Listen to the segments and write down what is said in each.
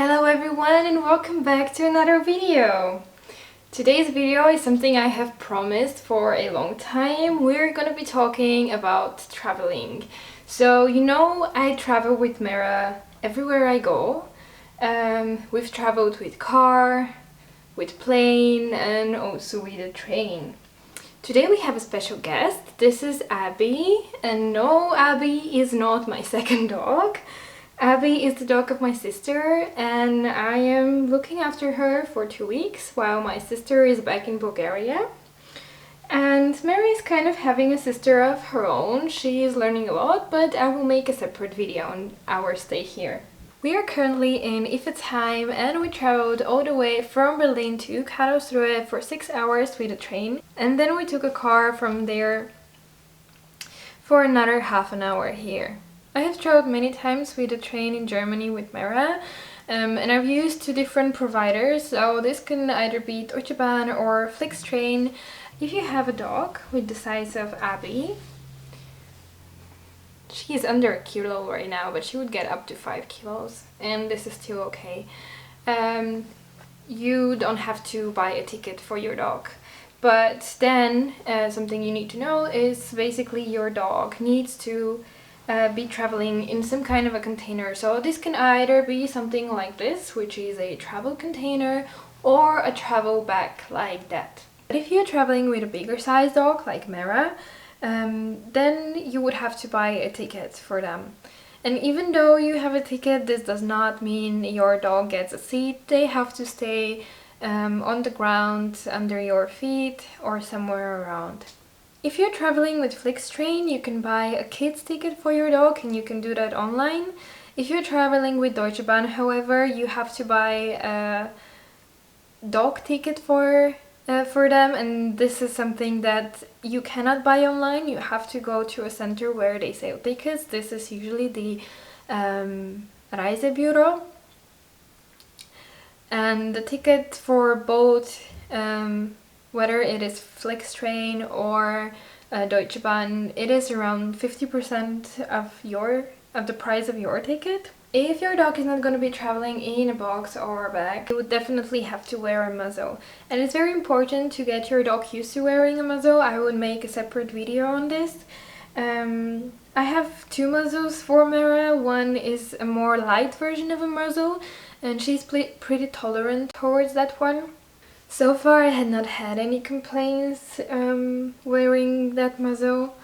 Hello everyone and welcome back to another video. Today's video is something I have promised for a long time. We're gonna be talking about traveling. So I travel with Mera everywhere I go. We've traveled with car, with plane and also with a train. Today we have a special guest. This is Abby, and no, Abby is not my second dog. Abby is the dog of my sister and I am looking after her for 2 weeks while my sister is back in Bulgaria. And Mary is kind of having a sister of her own. She is learning a lot, but I will make a separate video on our stay here. We are currently in Ifetsheim and we traveled all the way from Berlin to Karlsruhe for 6 hours with a train. And then we took a car from there for another half an hour here. I have traveled many times with a train in Germany with Mera, and I've used 2 different providers, so this can either be Deutsche Bahn or Flixtrain. If you have a dog with the size of Abby, she is under a kilo right now, but she would get up to 5 kilos, and this is still okay. You don't have to buy a ticket for your dog. But then something you need to know is basically your dog needs to be traveling in some kind of a container. So this can either be something like this, which is a travel container, or a travel bag like that. But if you're traveling with a bigger size dog like Mera, then you would have to buy a ticket for them. And even though you have a ticket, this does not mean your dog gets a seat. They have to stay on the ground, under your feet, or somewhere around. If you're traveling with Flixtrain, you can buy a kid's ticket for your dog and you can do that online. If you're traveling with Deutsche Bahn, however, you have to buy a dog ticket for them, and this is something that you cannot buy online. You have to go to a center where they sell tickets. This is usually the Reisebüro. And the ticket for both whether it is Flixtrain or Deutsche Bahn, it is around 50% of the price of your ticket. If your dog is not going to be traveling in a box or a bag, you would definitely have to wear a muzzle. And it's very important to get your dog used to wearing a muzzle. I would make a separate video on this. I have 2 muzzles for Mera. One is a more light version of a muzzle and she's pretty tolerant towards that one. So far I had not had any complaints wearing that muzzle.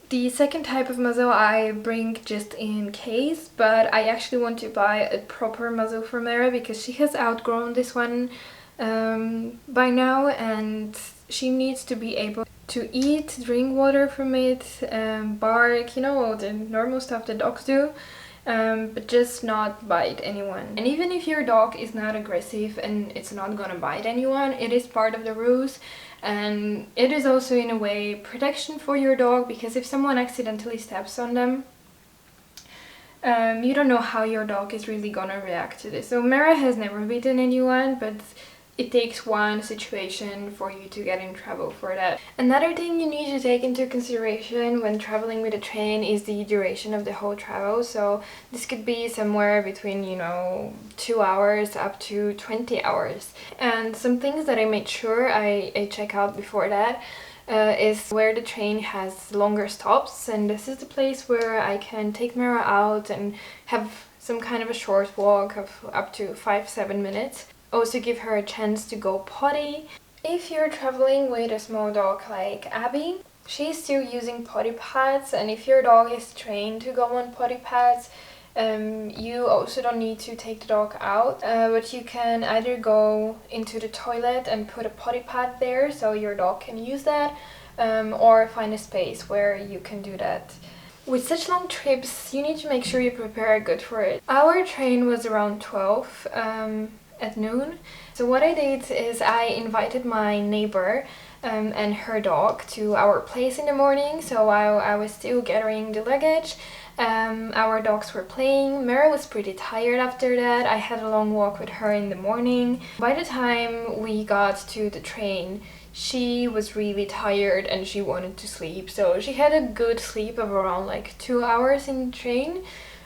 The second type of muzzle I bring just in case, but I actually want to buy a proper muzzle for Mera because she has outgrown this one by now and she needs to be able to eat, drink water from it, bark, all the normal stuff that dogs do. But just not bite anyone. And even if your dog is not aggressive and it's not gonna bite anyone, it is part of the rules, and it is also in a way protection for your dog, because if someone accidentally steps on them, you don't know how your dog is really gonna react to this. So Mera has never bitten anyone, but it takes one situation for you to get in trouble for that. Another thing you need to take into consideration when traveling with a train is the duration of the whole travel. So this could be somewhere between 2 hours up to 20 hours. And some things that I made sure I check out before that is where the train has longer stops, and this is the place where I can take Mera out and have some kind of a short walk of up to 5-7 minutes. Also give her a chance to go potty. If you're traveling with a small dog like Abby, she's still using potty pads, and if your dog is trained to go on potty pads, you also don't need to take the dog out, but you can either go into the toilet and put a potty pad there so your dog can use that, or find a space where you can do that. With such long trips, you need to make sure you prepare good for it. Our train was around 12 at noon. So what I did is I invited my neighbor and her dog to our place in the morning. So while I was still gathering the luggage, our dogs were playing. Mera was pretty tired after that. I had a long walk with her in the morning. By the time we got to the train, she was really tired and she wanted to sleep. So she had a good sleep of around like 2 hours in the train.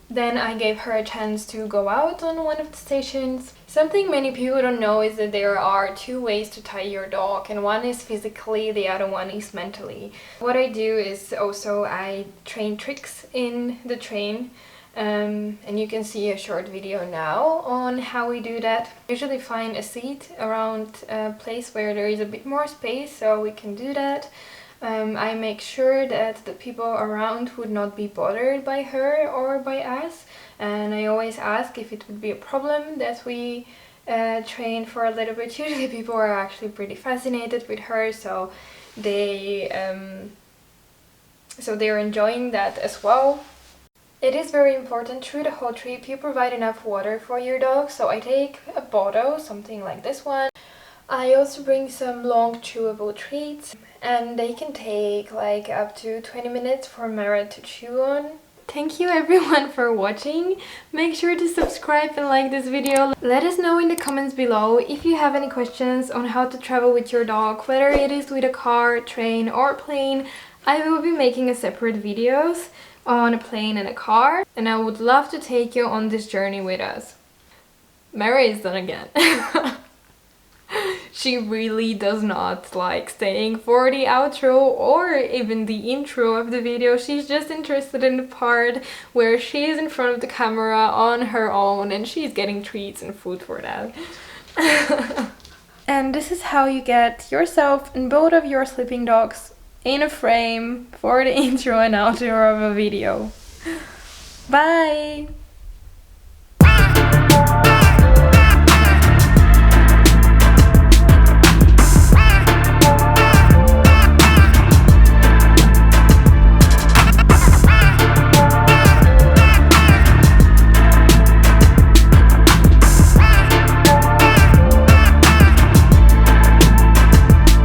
Then I gave her a chance to go out on one of the stations. Something many people don't know is that there are two ways to tie your dog, and one is physically, the other one is mentally. What I do is also I train tricks in the train, and you can see a short video now on how we do that. Usually find a seat around a place where there is a bit more space so we can do that. I make sure that the people around would not be bothered by her or by us, and I always ask if it would be a problem that we train for a little bit. Usually people are actually pretty fascinated with her, so they're enjoying that as well. It is very important through the whole trip you provide enough water for your dog, so I take a bottle, something like this one. I also bring some long chewable treats, and they can take like up to 20 minutes for Mera to chew on. Thank you everyone for watching. Make sure to subscribe and like this video. Let us know in the comments below if you have any questions on how to travel with your dog, whether it is with a car, train or plane. I will be making a separate videos on a plane and a car, and I would love to take you on this journey with us. Mera is done again. She really does not like staying for the outro or even the intro of the video. She's just interested in the part where she is in front of the camera on her own and she's getting treats and food for that. And this is how you get yourself and both of your sleeping dogs in a frame for the intro and outro of a video. Bye!